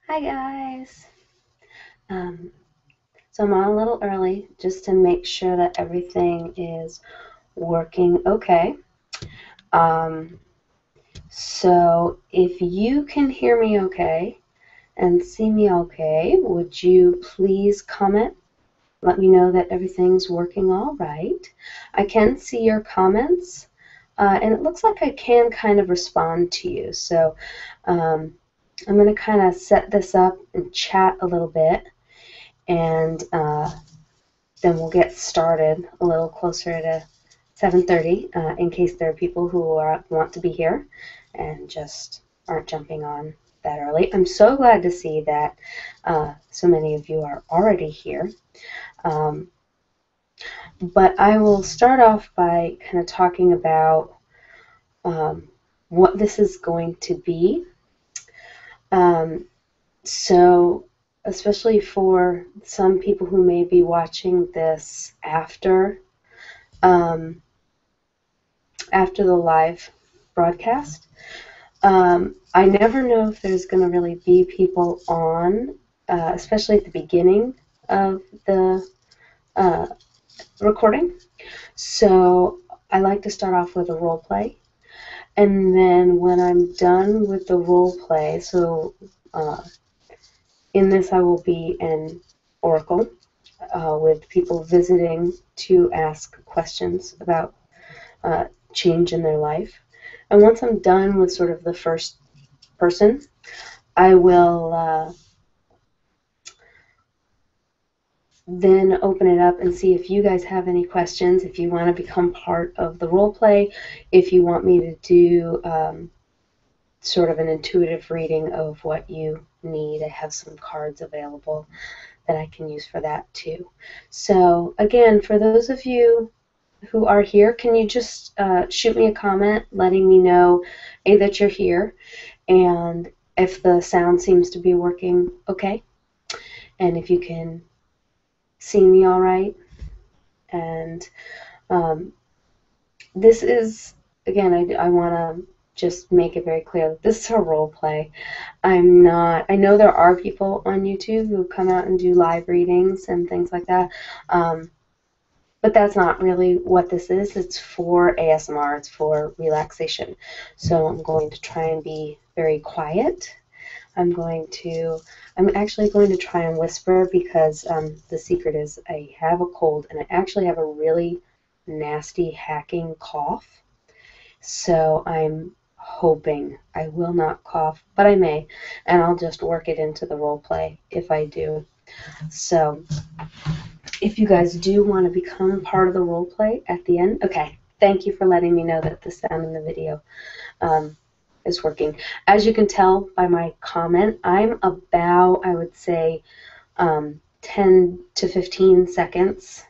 Hi guys. Um, so I'm on a little early just to make sure that everything is working okay. Um, so if you can hear me okay and see me okay, would you please comment? Let me know that everything's working all right. I can see your comments, and it looks like I can kind of respond to you. So um, I'm going to kind of set this up and chat a little bit. And then we'll get started a little closer to 7:30 in case there are people who want to be here and just aren't jumping on that early. I'm so glad to see that so many of you are already here. But I will start off by kind of talking about what this is going to be. So especially for some people who may be watching this after the live broadcast. I never know if there's going to really be people on, especially at the beginning of the recording. So I like to start off with a role play. And then when I'm done with the role play, so in this I will be an oracle with people visiting to ask questions about change in their life. And once I'm done with sort of the first person, I will then open it up and see if you guys have any questions, if you want to become part of the role play, if you want me to do sort of an intuitive reading of what you need. I have some cards available that I can use for that too. So again, for those of you who are here, can you just shoot me a comment letting me know that you're here and if the sound seems to be working okay, and if you can see me all right. And this is, again, I want to just make it very clear that this is a role play. I know there are people on YouTube who come out and do live readings and things like that. But that's not really what this is. It's for ASMR. It's for relaxation. So I'm going to try and be very quiet. I'm actually going to try and whisper because the secret is I have a cold and I actually have a really nasty hacking cough. So I'm hoping I will not cough, but I may, and I'll just work it into the role play if I do. So if you guys do want to become part of the role play at the end, okay, thank you for letting me know that the sound in the video is working. As you can tell by my comment, I'm about, I would say, 10 to 15 seconds,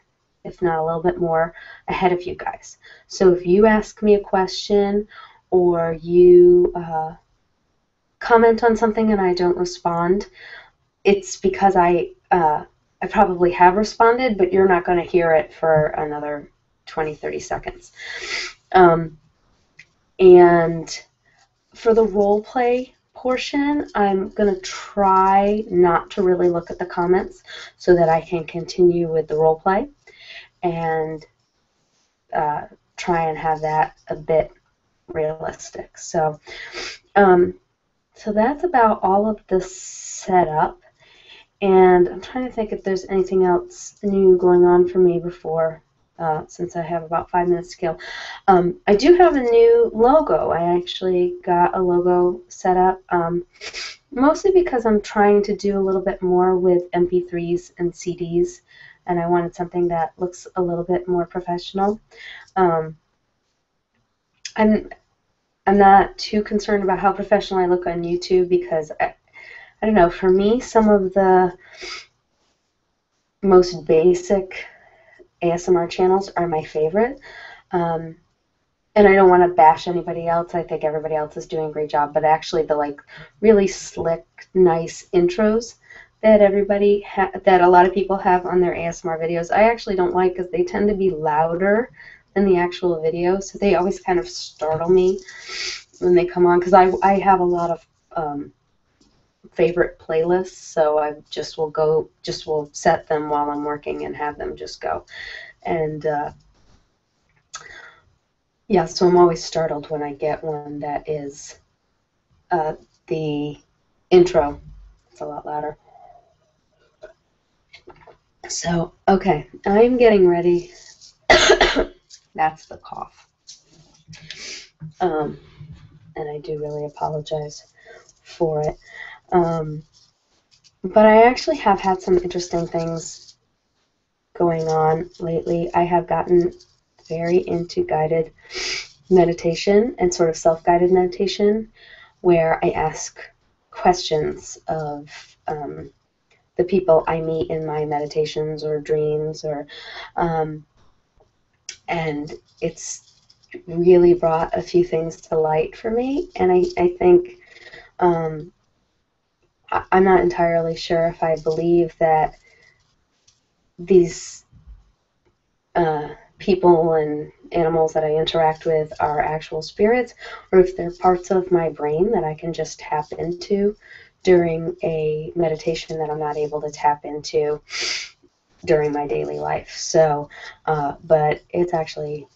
if not a little bit more, ahead of you guys. So if you ask me a question or you comment on something and I don't respond, it's because I probably have responded, but you're not going to hear it for another 20, 30 seconds. And for the role play portion, I'm going to try not to really look at the comments so that I can continue with the role play and try and have that a bit realistic. So, so that's about all of the setup. And I'm trying to think if there's anything else new going on for me before, since I have about 5 minutes to kill. I do have a new logo. I actually got a logo set up, mostly because I'm trying to do a little bit more with MP3s and CDs, and I wanted something that looks a little bit more professional. I'm not too concerned about how professional I look on YouTube because I don't know, for me, some of the most basic ASMR channels are my favorite. And I don't want to bash anybody else. I think everybody else is doing a great job. But actually, the really slick, nice intros that that a lot of people have on their ASMR videos, I actually don't like because they tend to be louder than the actual video. So they always kind of startle me when they come on because I have a lot of favorite playlists, so I just will set them while I'm working and have them just go. And yeah, so I'm always startled when I get one that is the intro. It's a lot louder. So, okay, I'm getting ready. That's the cough. And I do really apologize for it. But I actually have had some interesting things going on lately. I have gotten very into guided meditation and sort of self-guided meditation, where I ask questions of the people I meet in my meditations or dreams, or and it's really brought a few things to light for me. And I think I'm not entirely sure if I believe that these people and animals that I interact with are actual spirits, or if they're parts of my brain that I can just tap into during a meditation that I'm not able to tap into during my daily life. So, but it's actually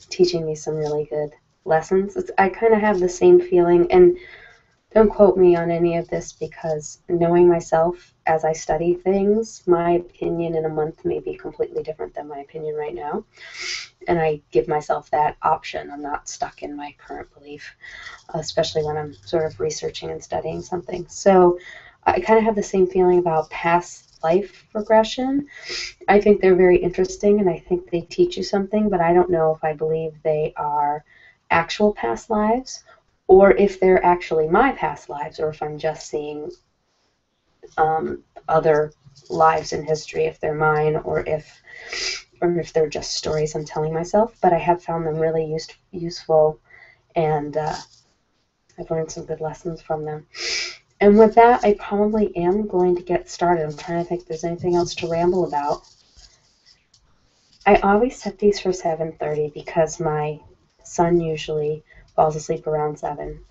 teaching me some really good lessons. I kind of have the same feeling, and don't quote me on any of this, because knowing myself as I study things, my opinion in a month may be completely different than my opinion right now. And I give myself that option. I'm not stuck in my current belief, especially when I'm sort of researching and studying something. So I kind of have the same feeling about past life regression. I think they're very interesting, and I think they teach you something, but I don't know if I believe they are actual past lives, or if they're actually my past lives, or if I'm just seeing other lives in history, if they're mine, or if they're just stories I'm telling myself. But I have found them really useful, and I've learned some good lessons from them. And with that, I probably am going to get started. I'm trying to think if there's anything else to ramble about. I always set these for 7:30 because my son usually falls asleep around 7.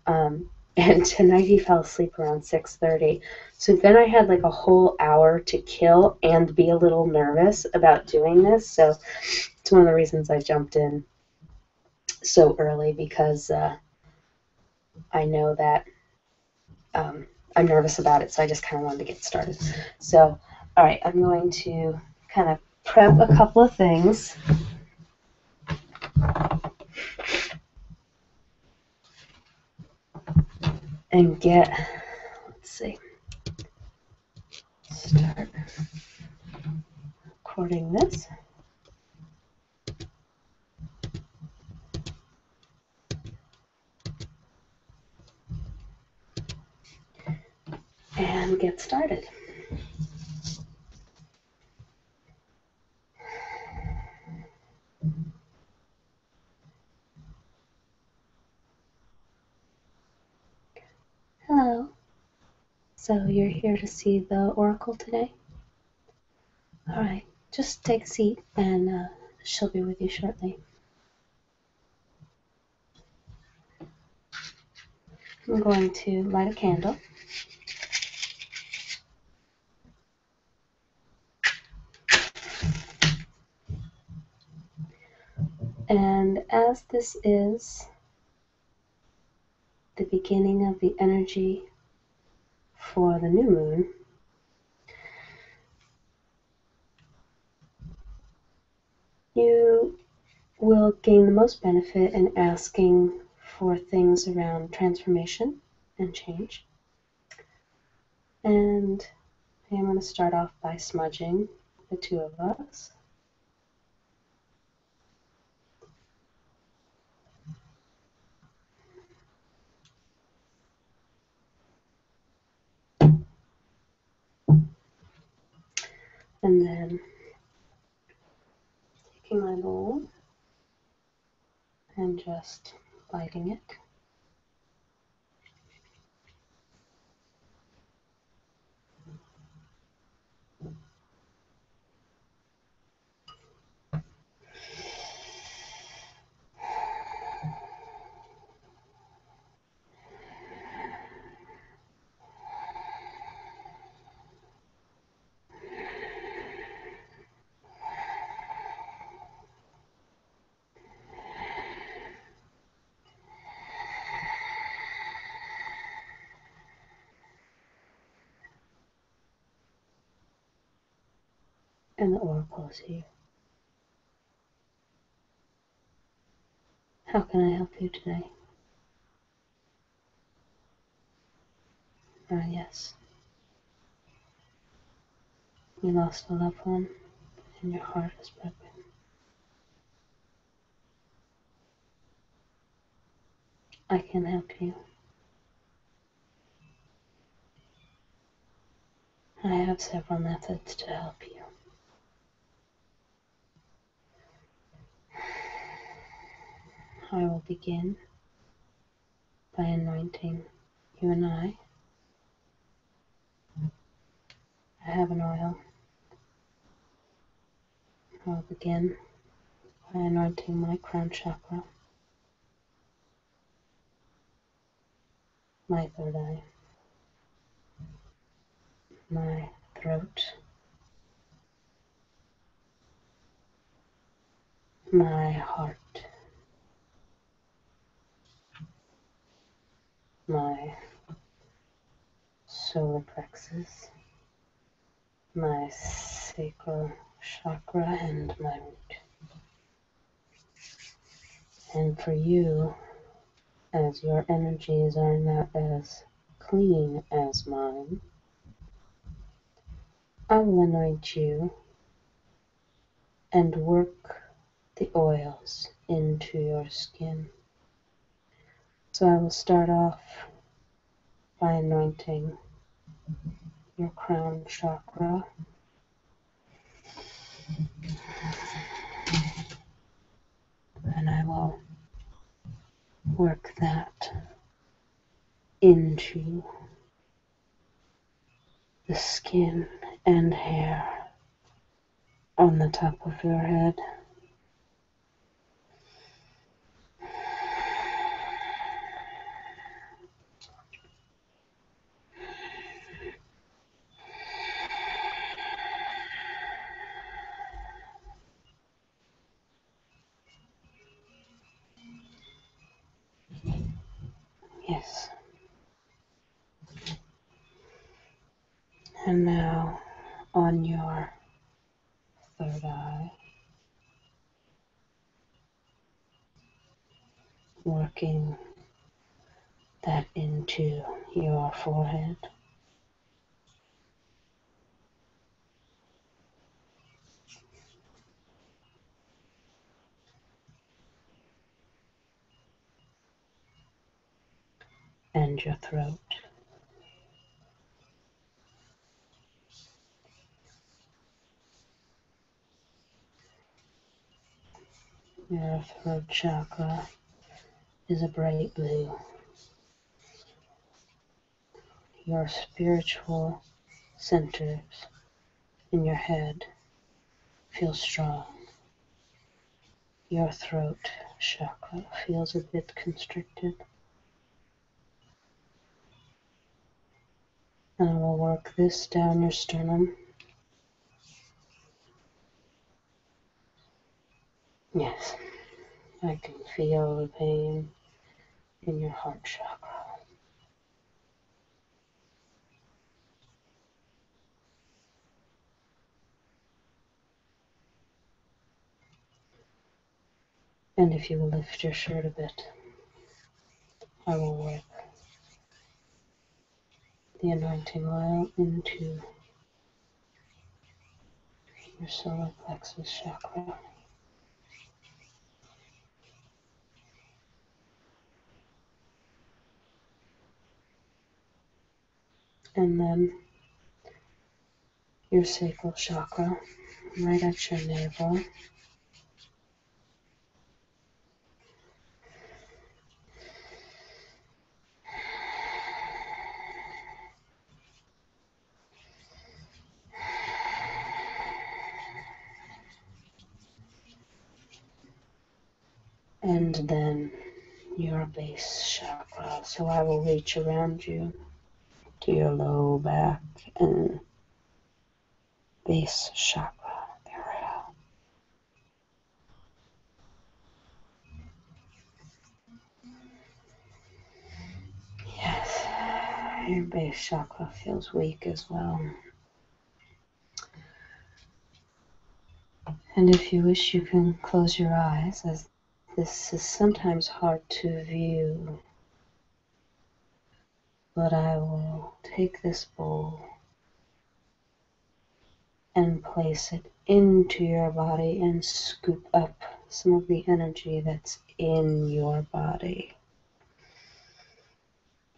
And tonight he fell asleep around 6:30. So then I had like a whole hour to kill and be a little nervous about doing this. So it's one of the reasons I jumped in so early, because I know that I'm nervous about it. So I just kind of wanted to get started. So, all right, I'm going to kind of prep a couple of things. And let's see, start recording this. And get started. Hello. So you're here to see the oracle today? All right, just take a seat, and she'll be with you shortly. I'm going to light a candle. And as this is the beginning of the energy for the new moon, you will gain the most benefit in asking for things around transformation and change. And I am going to start off by smudging the two of us. And then taking my bowl and just lighting it. And the oracle is here. How can I help you today? Yes. You lost a loved one and your heart is broken. I can help you. I have several methods to help you. I will begin by anointing you and I. I have an oil. I'll begin by anointing my crown chakra, my third eye, my throat, my heart, my solar plexus, my sacral chakra, and my root. And for you, as your energies are not as clean as mine, I will anoint you and work the oils into your skin. So I will start off by anointing your crown chakra. And I will work that into the skin and hair on the top of your head. Yes. And now on your third eye, working that into your forehead. And your throat. Your throat chakra is a bright blue. Your spiritual centers in your head feel strong. Your throat chakra feels a bit constricted. And I will work this down your sternum. Yes, I can feel the pain in your heart chakra. And if you will lift your shirt a bit, I will work the anointing oil into your solar plexus chakra. And then your sacral chakra, right at your navel. And then your base chakra. So I will reach around you to your low back and base chakra area. Yes, your base chakra feels weak as well. And if you wish, you can close your eyes, as this is sometimes hard to view. But I will take this bowl and place it into your body and scoop up some of the energy that's in your body.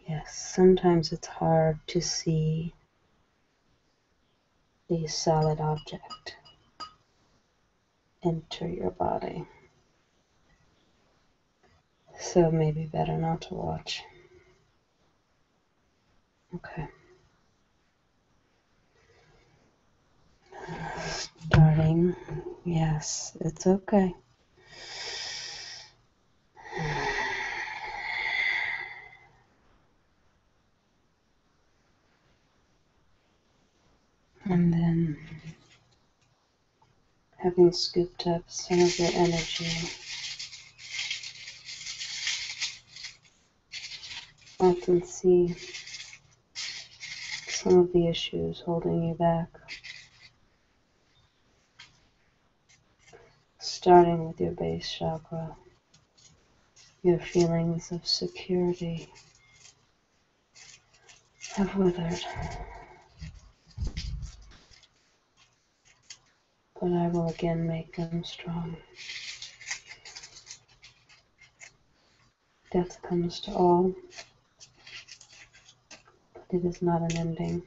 Yes, sometimes it's hard to see the solid object enter your body. So maybe better not to watch. Okay. Starting. Yes, it's okay. And then, having scooped up some of your energy, I can see some of the issues holding you back. Starting with your base chakra, your feelings of security have withered. But I will again make them strong. Death comes to all, but it is not an ending.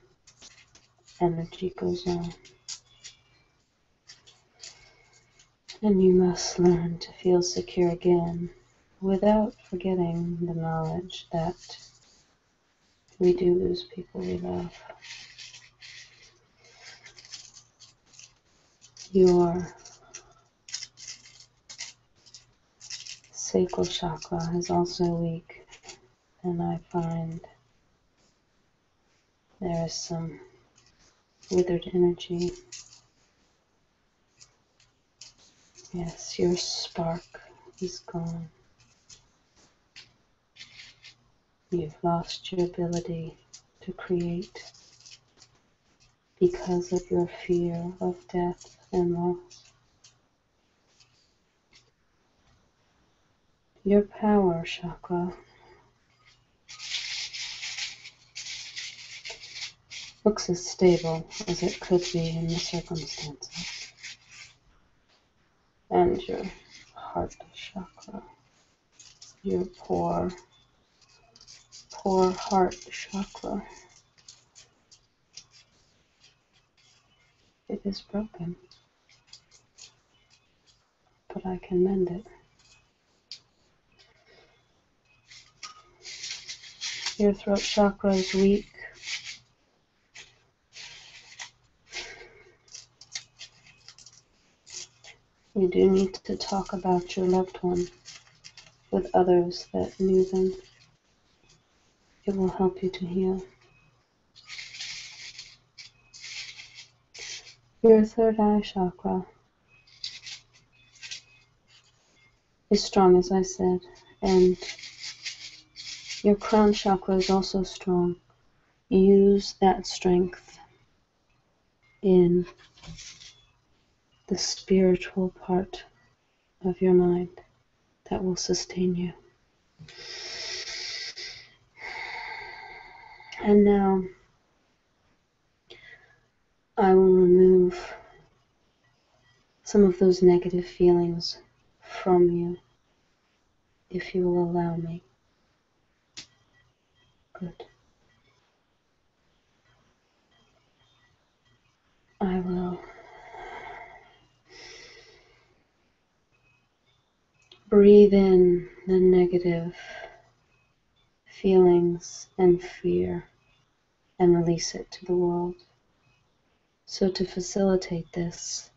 Energy goes on. And you must learn to feel secure again without forgetting the knowledge that we do lose people we love. Your sacral chakra is also weak, and I find there is some withered energy. Yes, your spark is gone. You've lost your ability to create because of your fear of death and loss. Your power chakra looks as stable as it could be in the circumstances. And your heart chakra, your poor heart chakra, it is broken, but I can mend it. Your throat chakra is weak. You do need to talk about your loved one with others that knew them. It will help you to heal. Your third eye chakra is strong, as I said, and your crown chakra is also strong. Use that strength in the spiritual part of your mind that will sustain you. And now I will remove some of those negative feelings from you, if you will allow me. Good. I will breathe in the negative feelings and fear and release it to the world. So to facilitate this,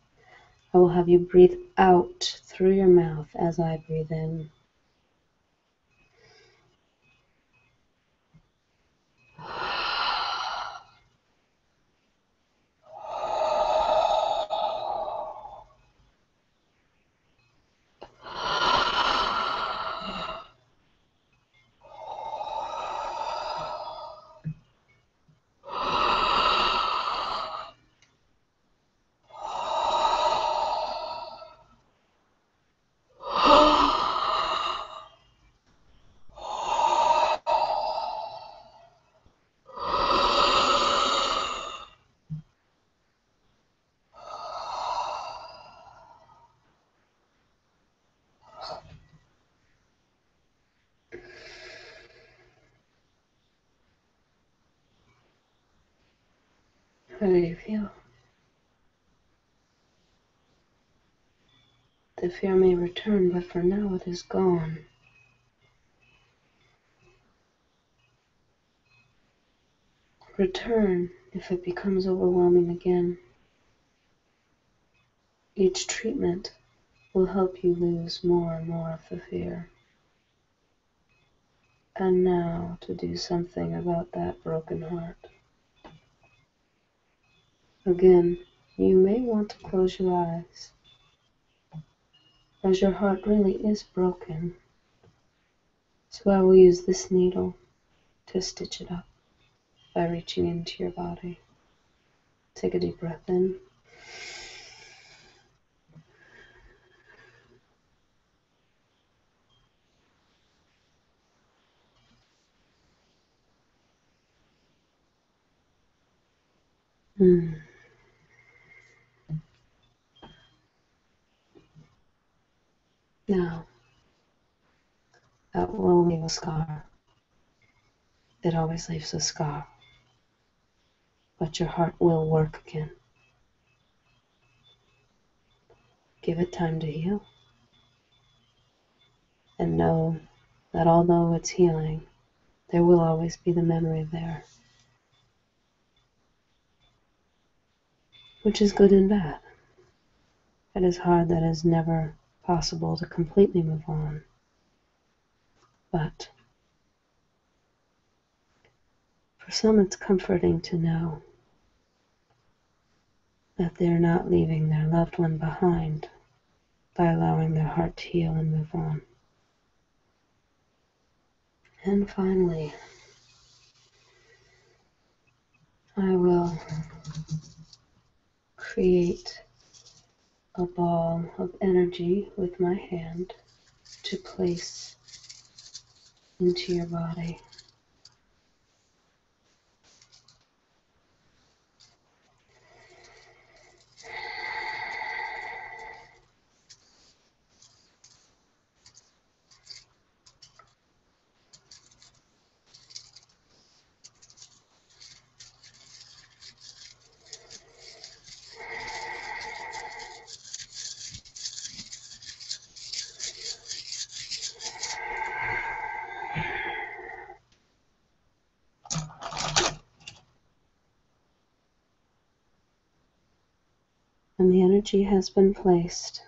I will have you breathe out through your mouth as I breathe in. How do you feel? The fear may return, but for now it is gone. Return if it becomes overwhelming again. Each treatment will help you lose more and more of the fear. And now to do something about that broken heart. Again, you may want to close your eyes, as your heart really is broken. So I will use this needle to stitch it up by reaching into your body. Take a deep breath in. Now, that will leave a scar. It always leaves a scar. But your heart will work again. Give it time to heal. And know that although it's healing, there will always be the memory there. Which is good and bad. It is hard that it is never possible to completely move on. But for some it's comforting to know that they're not leaving their loved one behind by allowing their heart to heal and move on. And finally, I will create a ball of energy with my hand to place into your body. And the energy has been placed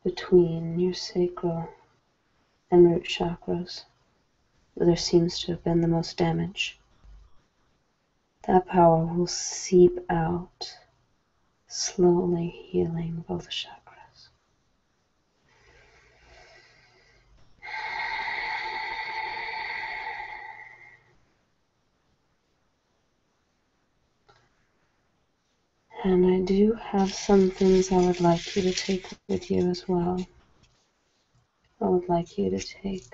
between your sacral and root chakras, where there seems to have been the most damage. That power will seep out, slowly healing both chakras. And I do have some things I would like you to take with you as well. I would like you to take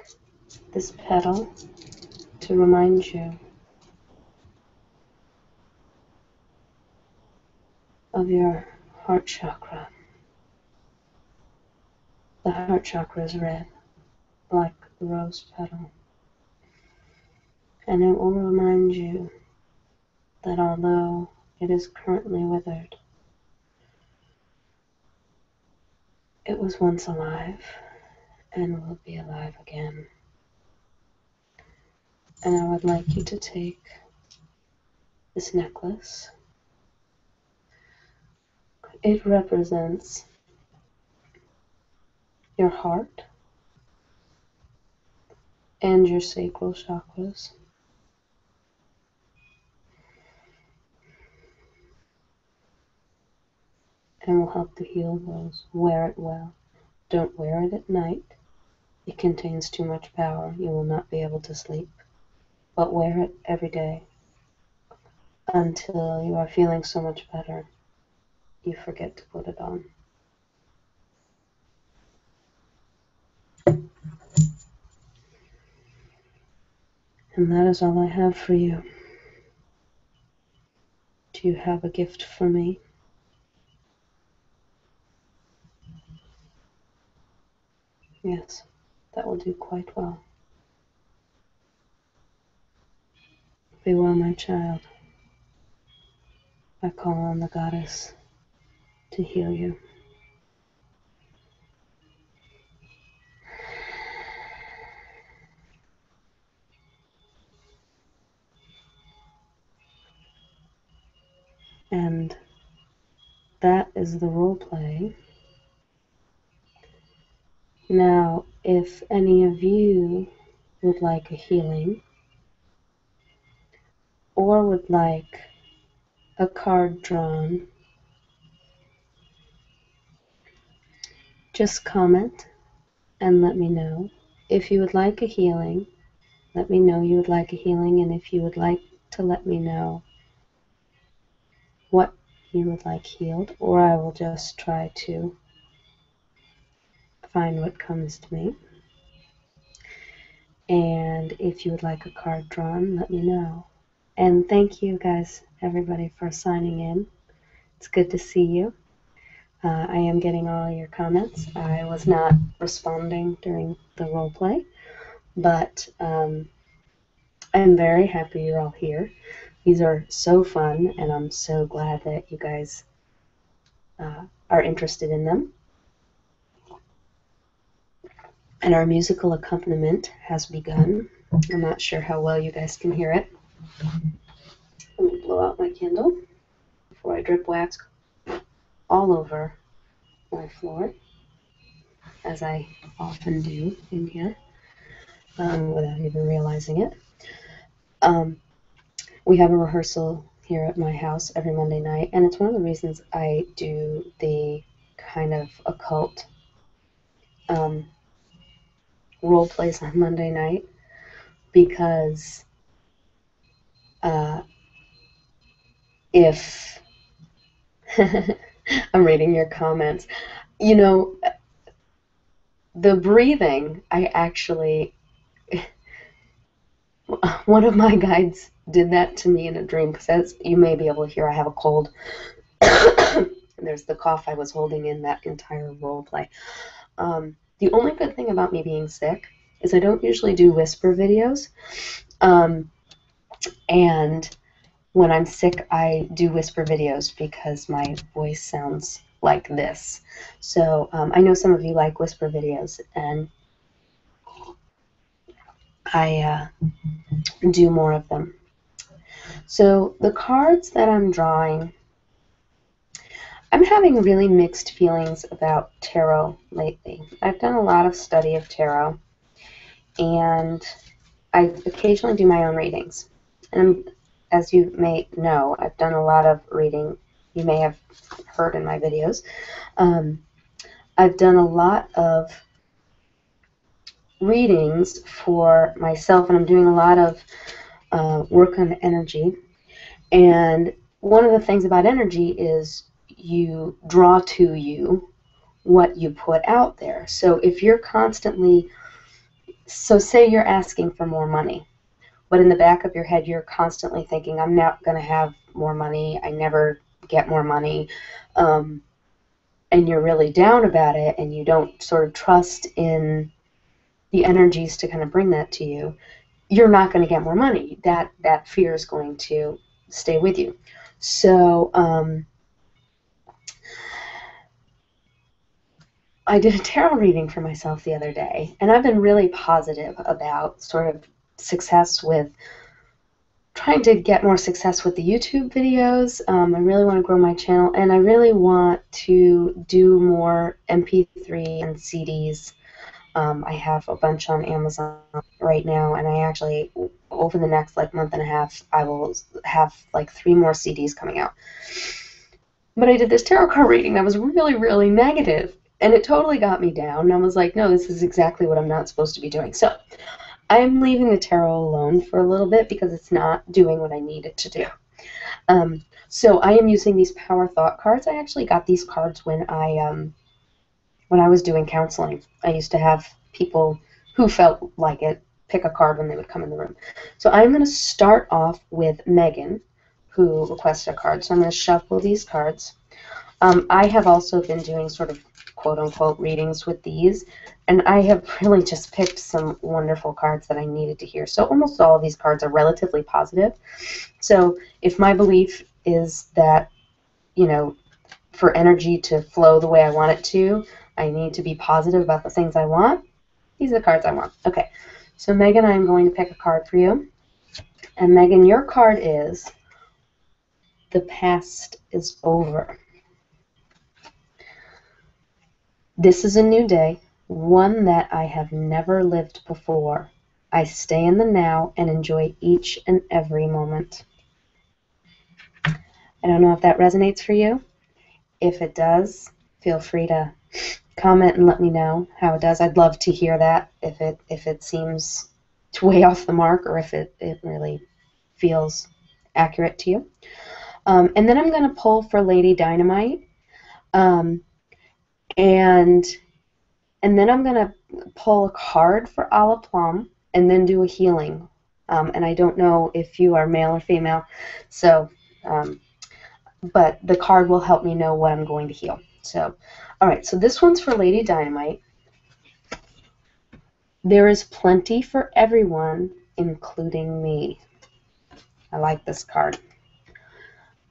this petal to remind you of your heart chakra. The heart chakra is red, like the rose petal. And it will remind you that although it is currently withered, it was once alive and will be alive again. And I would like you to take this necklace. It represents your heart and your sacral chakras. And will help to heal those. Wear it well. Don't wear it at night. It contains too much power. You will not be able to sleep. But wear it every day until you are feeling so much better you forget to put it on. And that is all I have for you. Do you have a gift for me? Yes, that will do quite well. Be well, my child. I call on the goddess to heal you. And that is the role play. Now, if any of you would like a healing or would like a card drawn, just comment and let me know. If you would like a healing, let me know you would like a healing, and if you would like to let me know what you would like healed, or I will just try to find what comes to me. And if you would like a card drawn, let me know. And thank you guys, everybody, for signing in. It's good to see you. I am getting all your comments. I was not responding during the role play, but I'm very happy you're all here. These are so fun, and I'm so glad that you guys are interested in them. And our musical accompaniment has begun. I'm not sure how well you guys can hear it. Let me blow out my candle before I drip wax all over my floor, as I often do in here, without even realizing it. We have a rehearsal here at my house every Monday night, and it's one of the reasons I do the kind of occult role plays on Monday night, because if I'm reading your comments, you know, the breathing, I actually, one of my guides did that to me in a dream, because as you may be able to hear, I have a cold. There's the cough I was holding in that entire role play. The only good thing about me being sick is I don't usually do whisper videos. And when I'm sick, I do whisper videos because my voice sounds like this. So I know some of you like whisper videos, and I do more of them. So the cards that I'm drawing, I'm having really mixed feelings about tarot lately. I've done a lot of study of tarot, and I occasionally do my own readings. And as you may know, I've done a lot of reading. You may have heard in my videos. I've done a lot of readings for myself, and I'm doing a lot of work on energy. And one of the things about energy is you draw to you what you put out there. So if you're constantly, so say you're asking for more money, but in the back of your head you're constantly thinking, I'm not going to have more money, I never get more money, and you're really down about it, and you don't sort of trust in the energies to kind of bring that to you, you're not going to get more money. That fear is going to stay with you. So I did a tarot reading for myself the other day, and I've been really positive about sort of success with trying to get more success with the YouTube videos. I really want to grow my channel, and I really want to do more MP3 and CDs. I have a bunch on Amazon right now, and I actually, over the next month and a half, I will have 3 more CDs coming out. But I did this tarot card reading that was really, really negative, and it totally got me down, and I was like, no, this is exactly what I'm not supposed to be doing. So I'm leaving the tarot alone for a little bit because it's not doing what I need it to do. So I am using these Power Thought cards. I actually got these cards when I was doing counseling. I used to have people who felt like it pick a card when they would come in the room. So I'm going to start off with Megan, who requested a card. So I'm going to shuffle these cards. I have also been doing sort of quote-unquote readings with these, and I have really just picked some wonderful cards that I needed to hear. So almost all of these cards are relatively positive. So if my belief is that, you know, for energy to flow the way I want it to, I need to be positive about the things I want. These are the cards I want. Okay, so Megan, I'm going to pick a card for you. And Megan, your card is the past is over. This is a new day, one that I have never lived before. I stay in the now and enjoy each and every moment. I don't know if that resonates for you. If it does, feel free to comment and let me know how it does. I'd love to hear that if it seems way off the mark or if it really feels accurate to you. And then I'm going to pull for Lady Dynamite. And then I'm going to pull a card for a la Plum and then do a healing. And I don't know if you are male or female, so but the card will help me know what I'm going to heal. So, all right, so this one's for Lady Dynamite. There is plenty for everyone, including me. I like this card.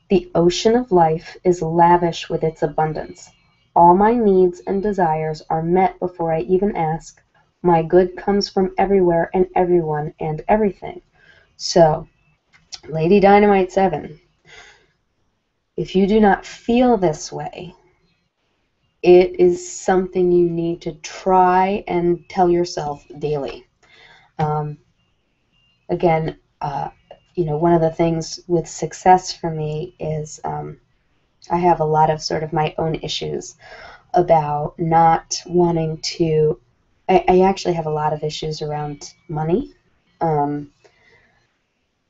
The ocean of life is lavish with its abundance. All my needs and desires are met before I even ask. My good comes from everywhere and everyone and everything. So, Lady Dynamite 7, if you do not feel this way, it is something you need to try and tell yourself daily. Again, you know, one of the things with success for me is I have a lot of sort of my own issues about not wanting to. I actually have a lot of issues around money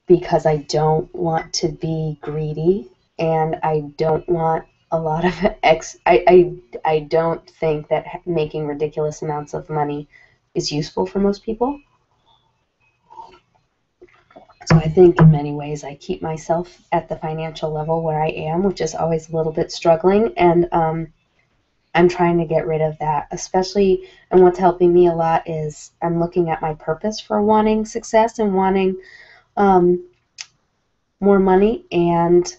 because I don't want to be greedy and I don't want a lot of I don't think that making ridiculous amounts of money is useful for most people. So I think in many ways I keep myself at the financial level where I am, which is always a little bit struggling, and I'm trying to get rid of that, especially, and what's helping me a lot is I'm looking at my purpose for wanting success and wanting more money, and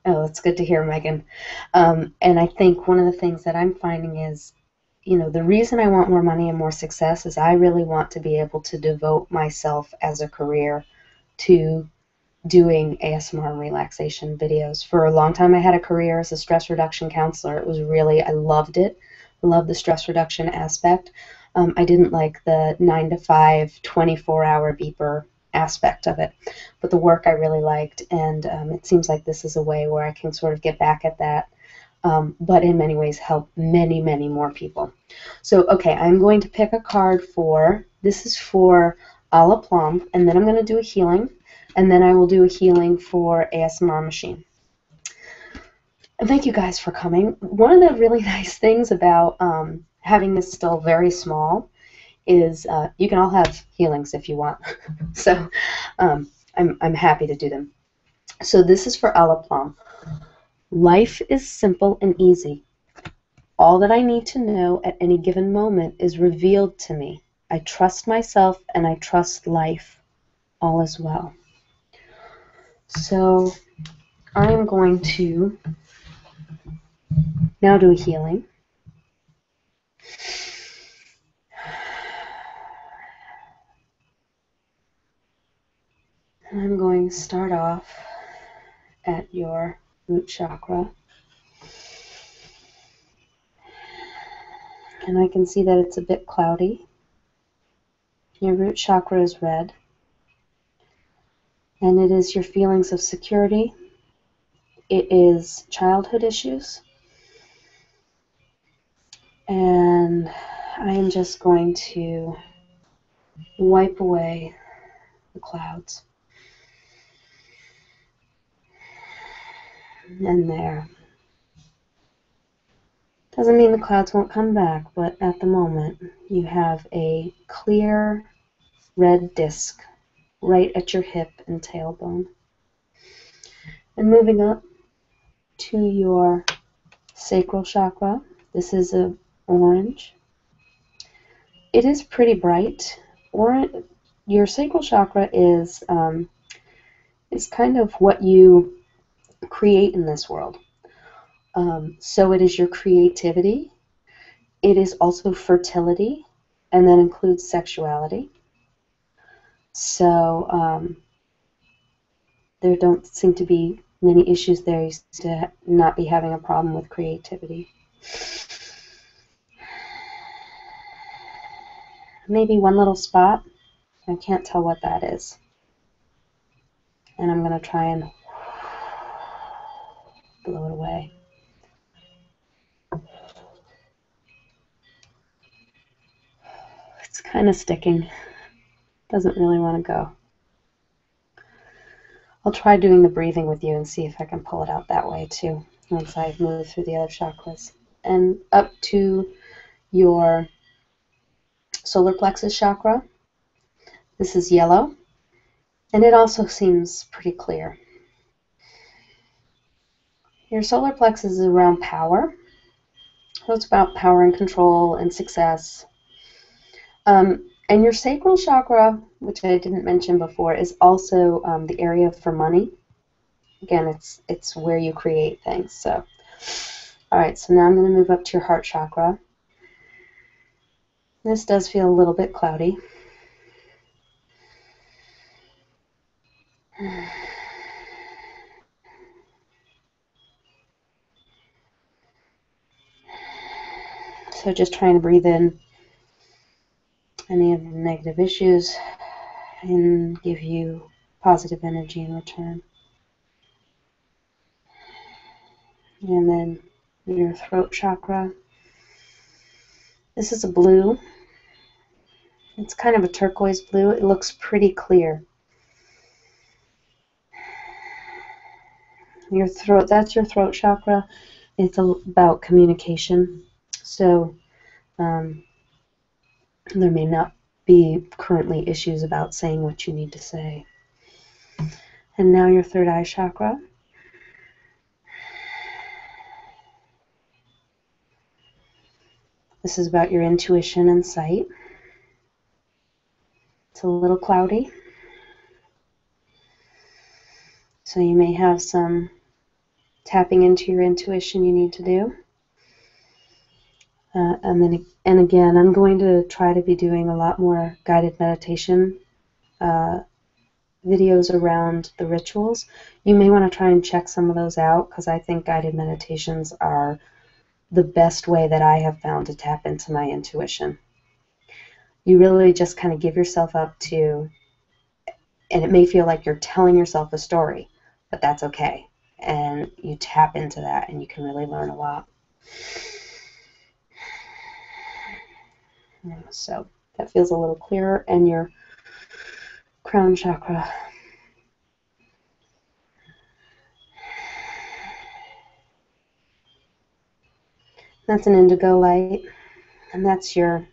oh, it's good to hear, Megan. And I think one of the things that I'm finding is, you know, the reason I want more money and more success is I really want to be able to devote myself as a career to doing ASMR and relaxation videos. For a long time, I had a career as a stress reduction counselor. It was really, I loved it. I loved the stress reduction aspect. I didn't like the 9 to 5, 24-hour beeper aspect of it, but the work I really liked, and it seems like this is a way where I can sort of get back at that, but in many ways help many, many more people. So, okay, I'm going to pick a card for, this is for a la Plum, and then I'm going to do a healing, and then I will do a healing for ASMR Machine. And thank you guys for coming. One of the really nice things about having this still very small is you can all have healings if you want. So I'm happy to do them. So this is for a la Plum. Life is simple and easy. All that I need to know at any given moment is revealed to me. I trust myself and I trust life. All is well. So I'm going to now do a healing. And I'm going to start off at your root chakra. And I can see that it's a bit cloudy. Your root chakra is red. And it is your feelings of security. It is childhood issues. And I am just going to wipe away the clouds. And there. Doesn't mean the clouds won't come back, but at the moment you have a clear red disc right at your hip and tailbone. And moving up to your sacral chakra, this is a orange. It is pretty bright. Your sacral chakra is kind of what you create in this world. So it is your creativity. It is also fertility, and that includes sexuality. So there don't seem to be many issues there. You seem to not be having a problem with creativity. Maybe one little spot. I can't tell what that is. And I'm going to try and blow it away. It's kind of sticking. Doesn't really want to go. I'll try doing the breathing with you and see if I can pull it out that way too, once I've moved through the other chakras. And up to your solar plexus chakra. This is yellow, and it also seems pretty clear. Your solar plexus is around power. So it's about power and control and success. And your sacral chakra, which I didn't mention before, is also the area for money. Again, it's where you create things. So, all right. So now I'm going to move up to your heart chakra. This does feel a little bit cloudy. So just trying to breathe in any of the negative issues and give you positive energy in return. And then your throat chakra. This is a blue. It's kind of a turquoise blue. It looks pretty clear. Your throat, that's your throat chakra. It's about communication. So there may not be currently issues about saying what you need to say. And now your third eye chakra. This is about your intuition and sight. It's a little cloudy. So you may have some tapping into your intuition you need to do. And again, I'm going to try to be doing a lot more guided meditation videos around the rituals. You may want to try and check some of those out, because I think guided meditations are the best way that I have found to tap into my intuition. You really just kind of give yourself up to, and it may feel like you're telling yourself a story, but that's okay. And you tap into that and you can really learn a lot. So that feels a little clearer. And your crown chakra. That's an indigo light, and that's your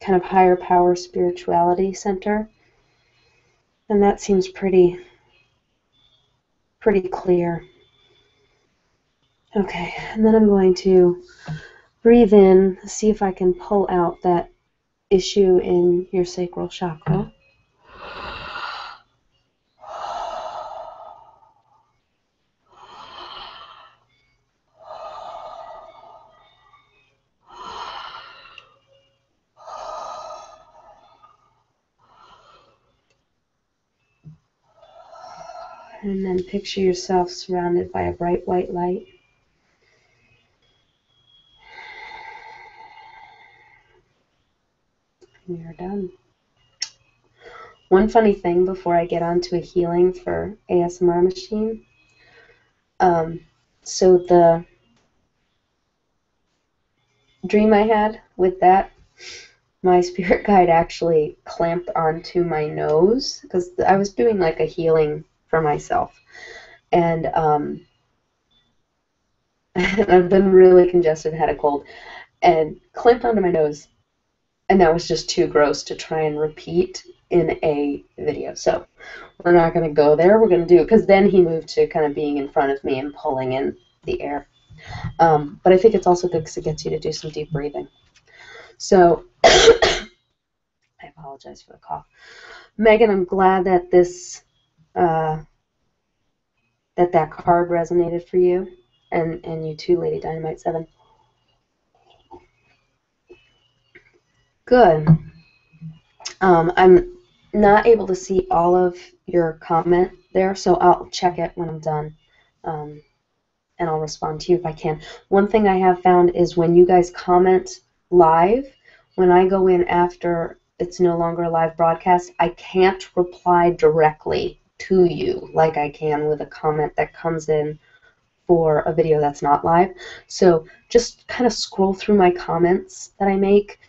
kind of higher power spirituality center. And that seems pretty clear. Okay, and then I'm going to breathe in, see if I can pull out that issue in your sacral chakra. And then picture yourself surrounded by a bright white light. And you're done. One funny thing before I get on to a healing for ASMR machine. So the dream I had with that, my spirit guide actually clamped onto my nose, because I was doing like a healing for myself. And I've been really congested, had a cold, and clamped onto my nose. And that was just too gross to try and repeat in a video. So we're not going to go there. We're going to do it, because then he moved to kind of being in front of me and pulling in the air. But I think it's also good because it gets you to do some deep breathing. So I apologize for the cough. Megan, I'm glad that this that card resonated for you, and you too, Lady Dynamite 7. Good. I'm not able to see all of your comment there, so I'll check it when I'm done, and I'll respond to you if I can. One thing I have found is when you guys comment live, when I go in after it's no longer a live broadcast, I can't reply directly to you like I can with a comment that comes in for a video that's not live. So just kind of scroll through my comments that I make,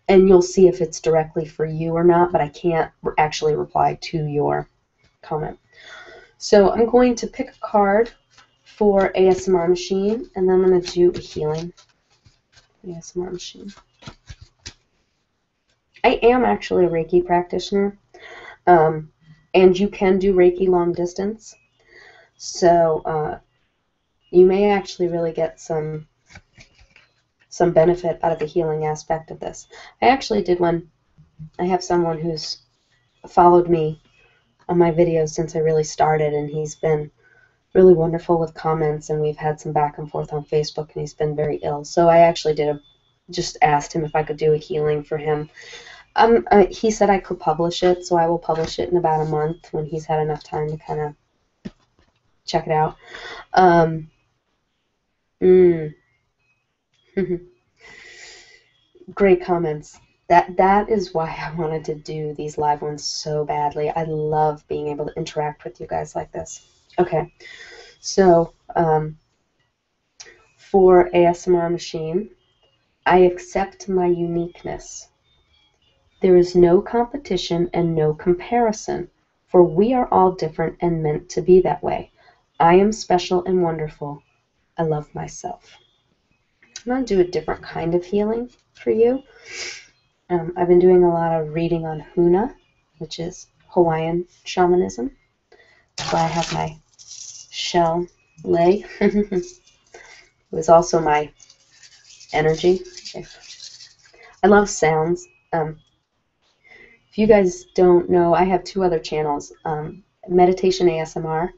and you'll see if it's directly for you or not, but I can't actually reply to your comment. So I'm going to pick a card for ASMR Machine, and then I'm going to do a healing. ASMR Machine. I am actually a Reiki practitioner, and you can do Reiki long distance. So you may actually really get some benefit out of the healing aspect of this. I actually did one. I have someone who's followed me on my videos since I really started, and he's been really wonderful with comments, and we've had some back and forth on Facebook, and he's been very ill. So I actually just asked him if I could do a healing for him. He said I could publish it, so I will publish it in about a month when he's had enough time to kind of check it out. Great comments. That is why I wanted to do these live ones so badly. I love being able to interact with you guys like this. Okay, so for ASMR Machine, I accept my uniqueness. There is no competition and no comparison, for we are all different and meant to be that way. I am special and wonderful. I love myself. I'm going to do a different kind of healing for you. I've been doing a lot of reading on Huna, which is Hawaiian shamanism. That's why I have my shell lay. It was also my energy. I love sounds. If you guys don't know, I have 2 other channels. Meditation ASMR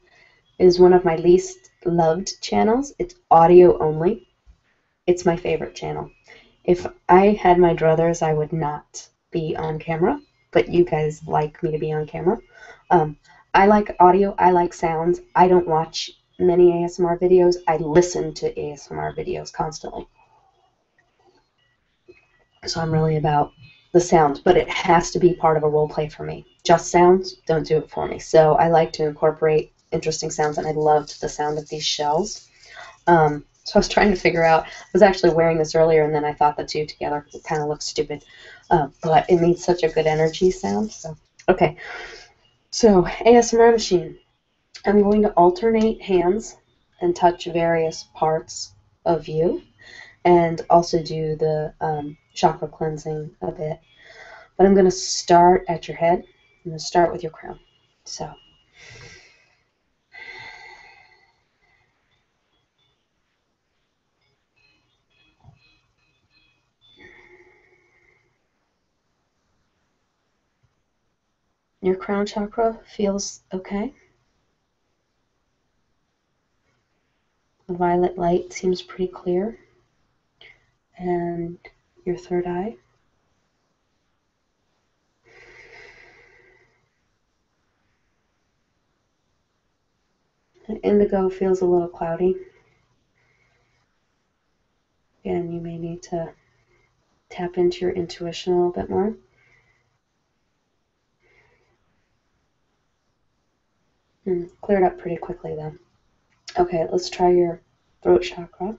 is one of my least loved channels. It's audio only. It's my favorite channel. If I had my druthers, I would not be on camera, but you guys like me to be on camera. I like audio. I like sounds. I don't watch many ASMR videos. I listen to ASMR videos constantly. So I'm really about the sounds, but it has to be part of a role play for me. Just sounds don't do it for me. So I like to incorporate interesting sounds, and I loved the sound of these shells. So I was trying to figure out, I was actually wearing this earlier, and then I thought the 2 together kind of looked stupid, but it made such a good energy sound. So okay, so ASMR Machine. I'm going to alternate hands and touch various parts of you, and also do the chakra cleansing a bit. But I'm going to start at your head. I'm going to start with your crown. So your crown chakra feels okay. The violet light seems pretty clear. And your third eye. The indigo feels a little cloudy. Again, you may need to tap into your intuition a little bit more. Cleared up pretty quickly though. Okay, let's try your throat chakra.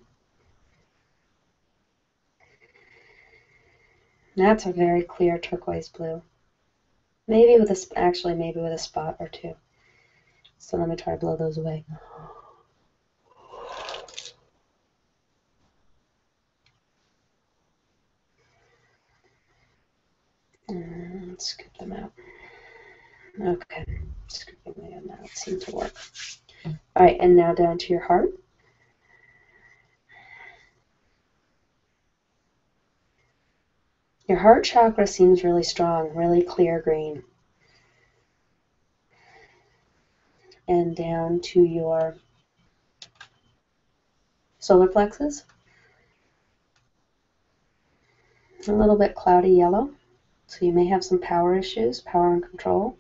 That's a very clear turquoise blue. Maybe with a spot or 2. So let me try to blow those away. And scoop them out. Okay, scooping them out seemed to work. Alright, and now down to your heart. Your heart chakra seems really strong, really clear green. And down to your solar plexus. A little bit cloudy yellow, so you may have some power issues, power and control.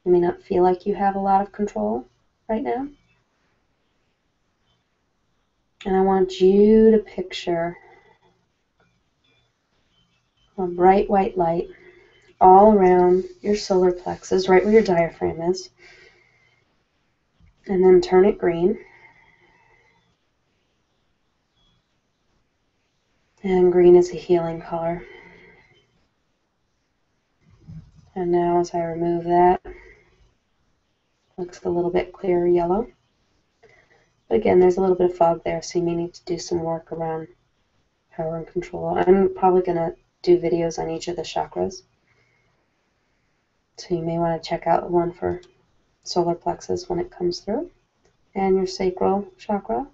You may not feel like you have a lot of control right now. And I want you to picture a bright white light all around your solar plexus, right where your diaphragm is. And then turn it green. And green is a healing color. And now as I remove that, looks a little bit clearer yellow. But again, there's a little bit of fog there, so you may need to do some work around power and control. I'm probably going to do videos on each of the chakras. So you may want to check out one for solar plexus when it comes through. And your sacral chakra.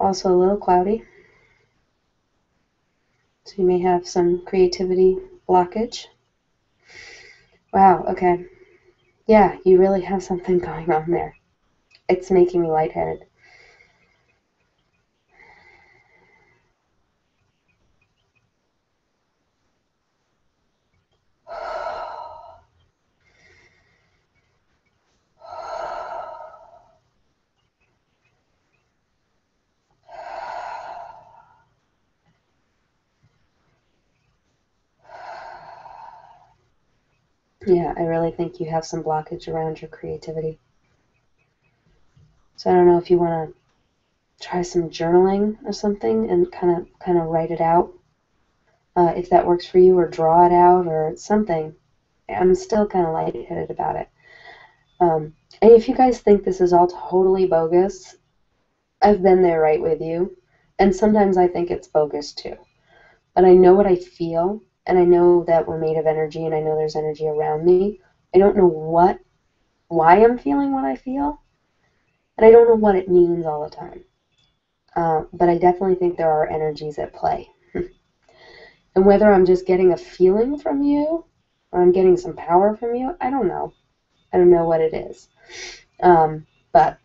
Also a little cloudy. So you may have some creativity blockage. Wow, okay. Yeah, you really have something going on there. It's making me lightheaded. Yeah, I really think you have some blockage around your creativity. So I don't know if you want to try some journaling or something and kind of write it out, if that works for you, or draw it out or something. I'm still kind of lightheaded about it. And if you guys think this is all totally bogus, I've been there right with you. And sometimes I think it's bogus too. But I know what I feel, and I know that we're made of energy, and I know there's energy around me. I don't know why I'm feeling what I feel, and I don't know what it means all the time. But I definitely think there are energies at play. And whether I'm just getting a feeling from you, or I'm getting some power from you, I don't know. I don't know what it is. But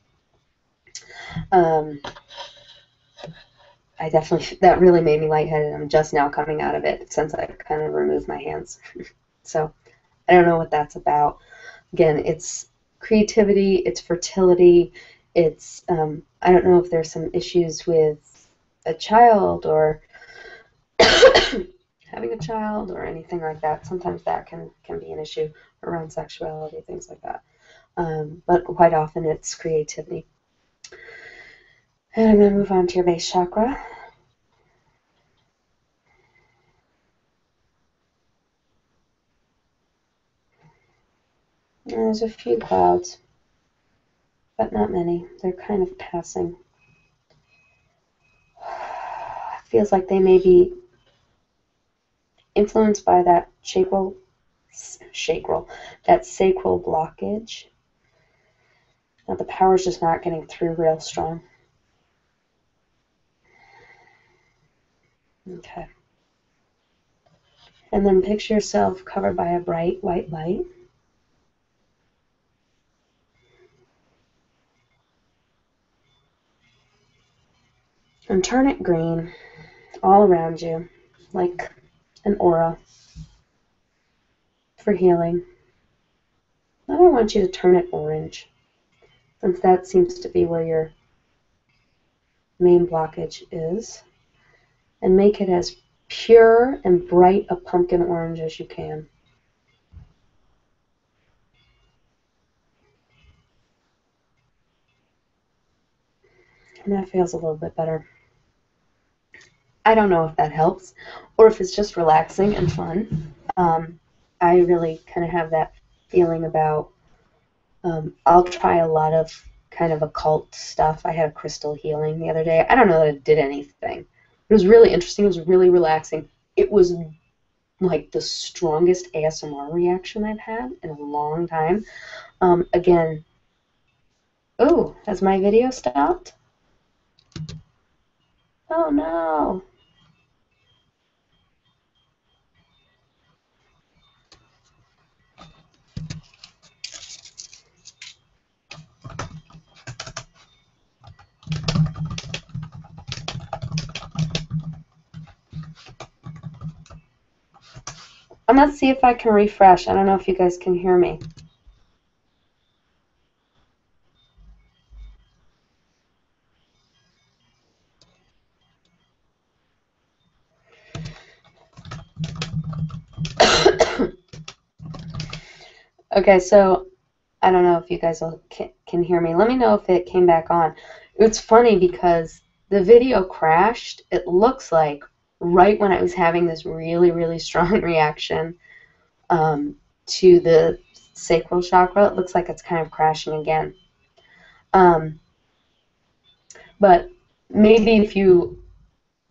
I definitely, that really made me lightheaded. I'm just now coming out of it since I kind of removed my hands. So I don't know what that's about. Again, it's creativity, it's fertility, it's, I don't know if there's some issues with a child or having a child or anything like that. Sometimes that can be an issue around sexuality, things like that. But quite often it's creativity. And I'm going to move on to your base chakra. And there's a few clouds, but not many. They're kind of passing. It feels like they may be influenced by that sacral blockage. Now the power's just not getting through real strong. Okay. And then picture yourself covered by a bright white light. And turn it green all around you, like an aura for healing. I don't want you to turn it orange, since that seems to be where your main blockage is. And make it as pure and bright a pumpkin orange as you can. And that feels a little bit better. I don't know if that helps or if it's just relaxing and fun. I really kind of have that feeling about, I'll try a lot of kind of occult stuff. I had a crystal healing the other day. I don't know that it did anything. It was really interesting. It was really relaxing. It was like the strongest ASMR reaction I've had in a long time. Again, oh, has my video stopped? Oh no. let's see if I can refresh. I don't know if you guys can hear me. Okay, so I don't know if you guys can hear me. Let me know if it came back on. It's funny because the video crashed, it looks like, right when I was having this really, really strong reaction to the sacral chakra. It looks like it's kind of crashing again. But maybe if you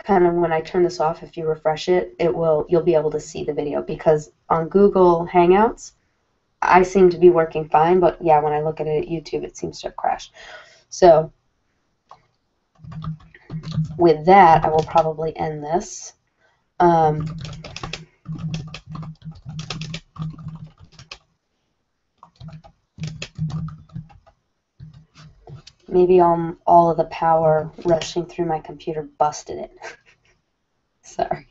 kind of, when I turn this off, if you refresh it, you'll be able to see the video, because on Google Hangouts, I seem to be working fine, but yeah, when I look at it at YouTube, it seems to have crashed. So with that, I will probably end this. Maybe all of the power rushing through my computer busted it. Sorry.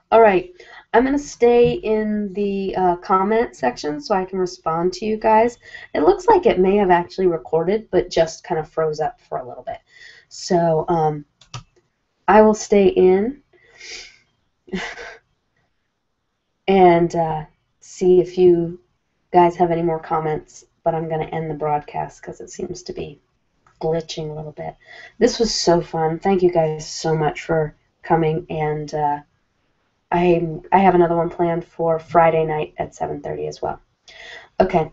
All right, I'm going to stay in the comment section so I can respond to you guys. It looks like it may have actually recorded, but just kind of froze up for a little bit. So I will stay in and see if you guys have any more comments, but I'm going to end the broadcast because it seems to be glitching a little bit. This was so fun. Thank you guys so much for coming, and I have another one planned for Friday night at 7:30 as well. Okay.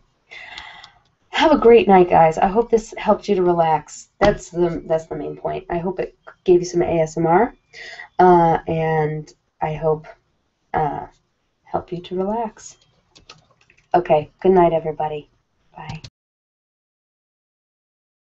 Have a great night, guys. I hope this helped you to relax. That's the main point. I hope it gave you some ASMR, and I hope help you to relax. Okay. Good night, everybody. Bye.